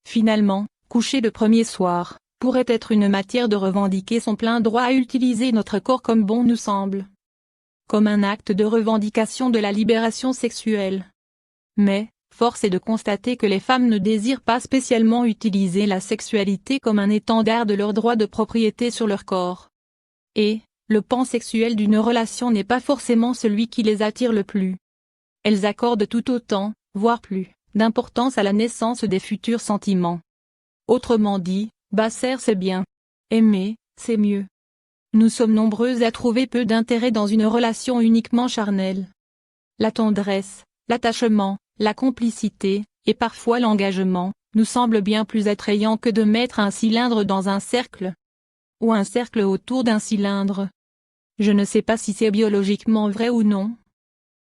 Finalement, coucher le premier soir, pourrait être une matière de revendiquer son plein droit à utiliser notre corps comme bon nous semble. Comme un acte de revendication de la libération sexuelle. Mais, force est de constater que les femmes ne désirent pas spécialement utiliser la sexualité comme un étendard de leur droit de propriété sur leur corps. Et, le pan sexuel d'une relation n'est pas forcément celui qui les attire le plus. Elles accordent tout autant, voire plus, d'importance à la naissance des futurs sentiments. Autrement dit, basser c'est bien. Aimer, c'est mieux. Nous sommes nombreuses à trouver peu d'intérêt dans une relation uniquement charnelle. La tendresse, l'attachement, la complicité, et parfois l'engagement, nous semblent bien plus attrayants que de mettre un cylindre dans un cercle. Ou un cercle autour d'un cylindre. Je ne sais pas si c'est biologiquement vrai ou non.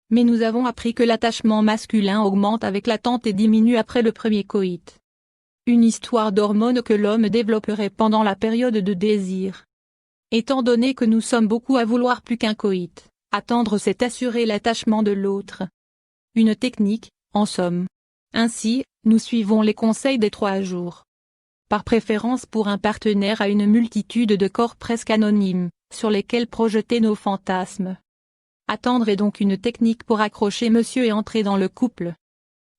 Mais nous avons appris que l'attachement masculin augmente avec l'attente et diminue après le premier coït. Une histoire d'hormones que l'homme développerait pendant la période de désir. Étant donné que nous sommes beaucoup à vouloir plus qu'un coït, attendre c'est assurer l'attachement de l'autre. Une technique, en somme. Ainsi, nous suivons les conseils des 3 jours. Par préférence pour un partenaire à une multitude de corps presque anonymes, sur lesquels projeter nos fantasmes. Attendre est donc une technique pour accrocher monsieur et entrer dans le couple.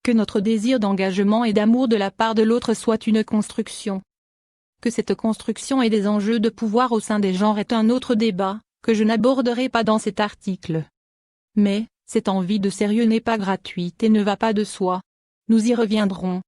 Que notre désir d'engagement et d'amour de la part de l'autre soit une construction. Que cette construction ait des enjeux de pouvoir au sein des genres est un autre débat, que je n'aborderai pas dans cet article. Mais, cette envie de sérieux n'est pas gratuite et ne va pas de soi. Nous y reviendrons.